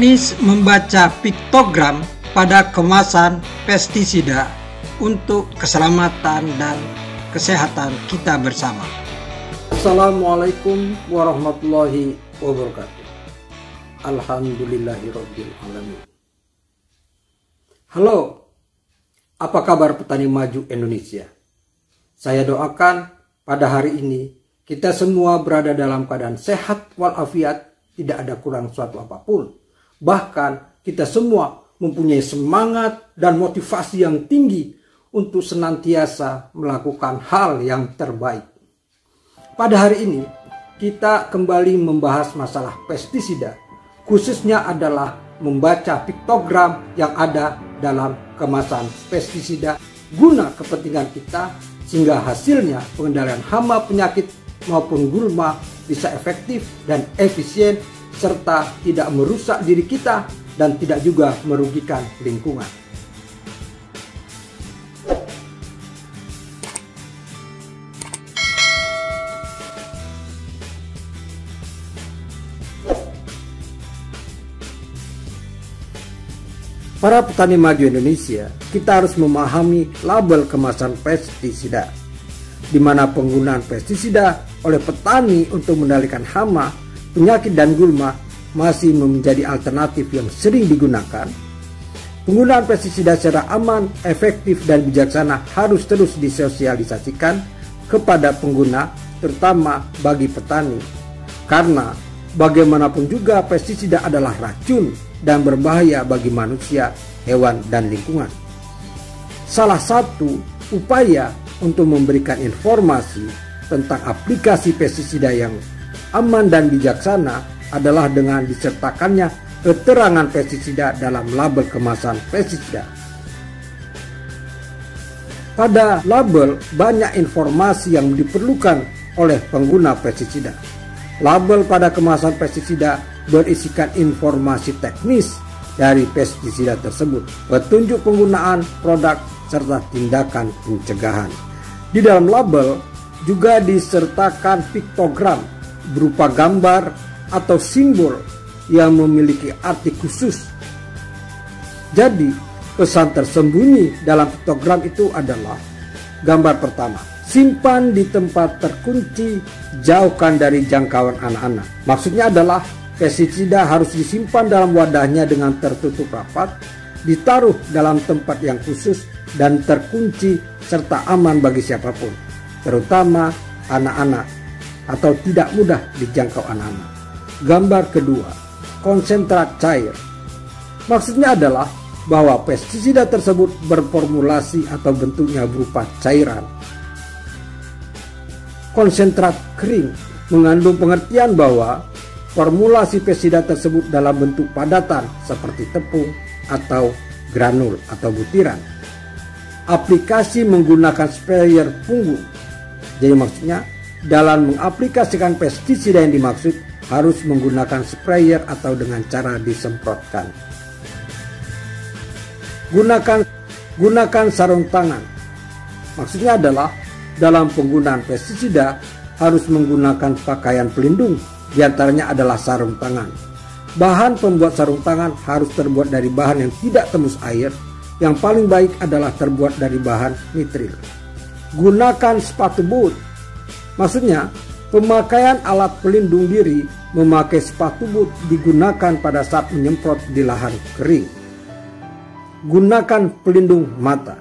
teknis membaca piktogram pada kemasan pestisida untuk keselamatan dan kesehatan kita bersama. Assalamualaikum warahmatullahi wabarakatuh. Alhamdulillahirabbil alamin. Halo, apa kabar petani maju Indonesia? Saya doakan pada hari ini kita semua berada dalam keadaan sehat walafiat, tidak ada kurang suatu apapun. Bahkan kita semua mempunyai semangat dan motivasi yang tinggi untuk senantiasa melakukan hal yang terbaik. Pada hari ini kita kembali membahas masalah pestisida, khususnya adalah membaca piktogram yang ada dalam kemasan pestisida guna kepentingan kita, sehingga hasilnya pengendalian hama, penyakit maupun gulma bisa efektif dan efisien, serta tidak merusak diri kita dan tidak juga merugikan lingkungan. Para petani maju Indonesia, kita harus memahami label kemasan pestisida, di mana penggunaan pestisida oleh petani untuk mengendalikan hama, penyakit dan gulma masih menjadi alternatif yang sering digunakan. Penggunaan pestisida secara aman, efektif dan bijaksana harus terus disosialisasikan kepada pengguna, terutama bagi petani. Karena bagaimanapun juga pestisida adalah racun dan berbahaya bagi manusia, hewan dan lingkungan. Salah satu upaya untuk memberikan informasi tentang aplikasi pestisida yang aman dan bijaksana adalah dengan disertakannya keterangan pestisida dalam label kemasan pestisida. Pada label banyak informasi yang diperlukan oleh pengguna pestisida. Label pada kemasan pestisida berisikan informasi teknis dari pestisida tersebut, petunjuk penggunaan produk, serta tindakan pencegahan. Di dalam label juga disertakan piktogram berupa gambar atau simbol yang memiliki arti khusus. Jadi, pesan tersembunyi dalam piktogram itu adalah: gambar pertama, simpan di tempat terkunci, jauhkan dari jangkauan anak-anak. Maksudnya adalah pestisida harus disimpan dalam wadahnya dengan tertutup rapat, ditaruh dalam tempat yang khusus dan terkunci, serta aman bagi siapapun, terutama anak-anak, atau tidak mudah dijangkau anak-anak. Gambar kedua, konsentrat cair. Maksudnya adalah bahwa pestisida tersebut berformulasi atau bentuknya berupa cairan. Konsentrat kering mengandung pengertian bahwa formulasi pestisida tersebut dalam bentuk padatan seperti tepung atau granul atau butiran. Aplikasi menggunakan sprayer punggung. Jadi maksudnya dalam mengaplikasikan pestisida yang dimaksud harus menggunakan sprayer atau dengan cara disemprotkan. Gunakan sarung tangan. Maksudnya adalah dalam penggunaan pestisida harus menggunakan pakaian pelindung. Di antaranya adalah sarung tangan. Bahan pembuat sarung tangan harus terbuat dari bahan yang tidak tembus air. Yang paling baik adalah terbuat dari bahan nitril. Gunakan sepatu boot. Maksudnya, pemakaian alat pelindung diri memakai sepatu boot digunakan pada saat menyemprot di lahan kering. Gunakan pelindung mata.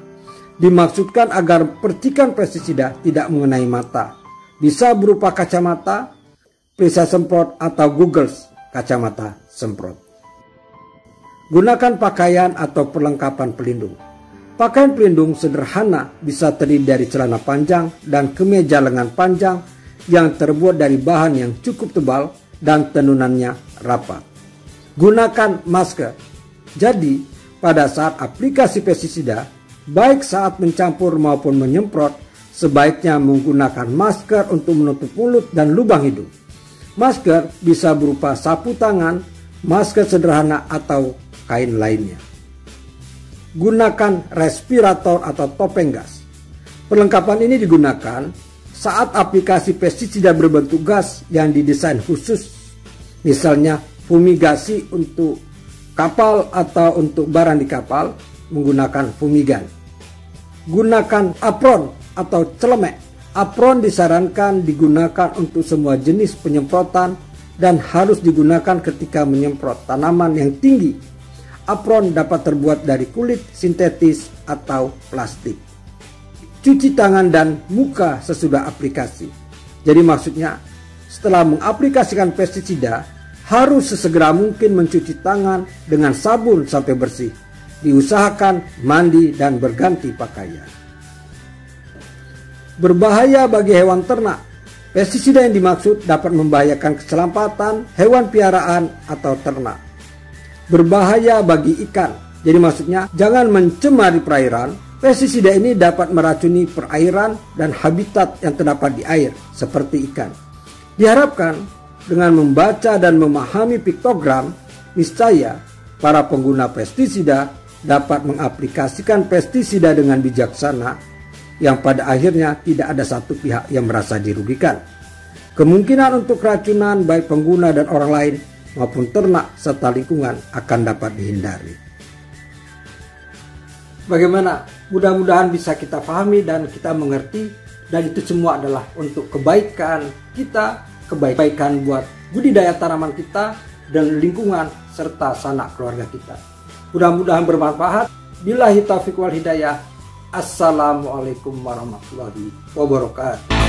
Dimaksudkan agar percikan pestisida tidak mengenai mata. Bisa berupa kacamata, perisai semprot, atau goggles, kacamata semprot. Gunakan pakaian atau perlengkapan pelindung. Pakaian pelindung sederhana bisa terdiri dari celana panjang dan kemeja lengan panjang yang terbuat dari bahan yang cukup tebal dan tenunannya rapat. Gunakan masker. Jadi, pada saat aplikasi pestisida, baik saat mencampur maupun menyemprot, sebaiknya menggunakan masker untuk menutup mulut dan lubang hidung. Masker bisa berupa sapu tangan, masker sederhana, atau kain lainnya. Gunakan respirator atau topeng gas. Perlengkapan ini digunakan saat aplikasi pestisida berbentuk gas yang didesain khusus, misalnya fumigasi untuk kapal atau untuk barang di kapal menggunakan fumigan. Gunakan apron atau celemek. Apron disarankan digunakan untuk semua jenis penyemprotan dan harus digunakan ketika menyemprot tanaman yang tinggi. Apron dapat terbuat dari kulit sintetis atau plastik. Cuci tangan dan muka sesudah aplikasi. Jadi maksudnya, setelah mengaplikasikan pestisida, harus sesegera mungkin mencuci tangan dengan sabun sampai bersih. Diusahakan mandi dan berganti pakaian. Berbahaya bagi hewan ternak. Pestisida yang dimaksud dapat membahayakan keselamatan hewan piaraan atau ternak. Berbahaya bagi ikan. Jadi maksudnya jangan mencemari perairan. Pestisida ini dapat meracuni perairan dan habitat yang terdapat di air seperti ikan. Diharapkan dengan membaca dan memahami piktogram, niscaya para pengguna pestisida dapat mengaplikasikan pestisida dengan bijaksana, yang pada akhirnya tidak ada satu pihak yang merasa dirugikan. Kemungkinan untuk keracunan baik pengguna dan orang lain maupun ternak serta lingkungan akan dapat dihindari. Bagaimana? Mudah-mudahan bisa kita pahami dan kita mengerti, dan itu semua adalah untuk kebaikan kita, kebaikan buat budidaya tanaman kita dan lingkungan serta sanak keluarga kita. Mudah-mudahan bermanfaat. Billahi taufiq wal hidayah. Assalamualaikum warahmatullahi wabarakatuh.